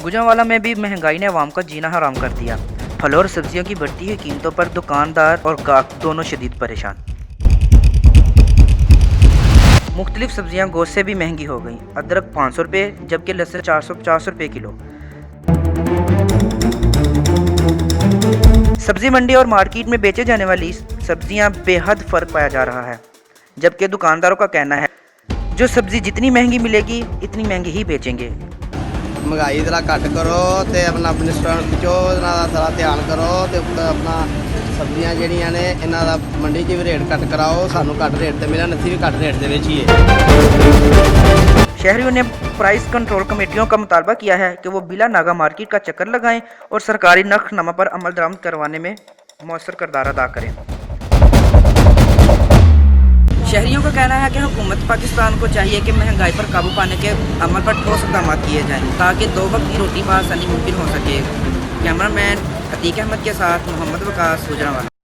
गुजरांवाला में भी महंगाई ने अवाम का जीना हराम कर दिया। फलों और सब्जियों की बढ़ती हुई कीमतों पर दुकानदार और गाहक दोनों शदीद परेशान। मुख्तलिफ सब्जियां गोश्त से भी महंगी हो गई। अदरक 500 रुपये जबकि लहसुन 450 रुपये किलो। सब्जी मंडी और मार्केट में बेचे जाने वाली सब्जियां बेहद फ़र्क पाया जा रहा है, जबकि दुकानदारों का कहना है जो सब्जी जितनी महंगी मिलेगी इतनी महंगी ही बेचेंगे। महंगाई जरा घट करो तो अपना मिनिस्टर चो थोड़ा ध्यान करो तो अपना सब्जियां जड़ियां ने इन्हों का मंडी च भी रेट घट कराओ, सानू घट रेट से मिलन, असीं भी घट रेट से बेचीए। शहरियों ने प्राइस कंट्रोल कमेटियों का मुतालबा किया है कि वो बिला नागा मार्केट का चक्कर लगाएं और सरकारी नखनामा पर अमल दरामद करवाने में मौसर किरदार अदा करें। शहरियों का कहना है कि हुकूमत पाकिस्तान को चाहिए कि महंगाई पर काबू पाने के अमल पर ठोस इक़दाम किए जाएं ताकि 2 वक्त की रोटी बआसानी मुमकिन हो सके। कैमरामैन अतीक अहमद के साथ मोहम्मद वकास, गुजरांवाला।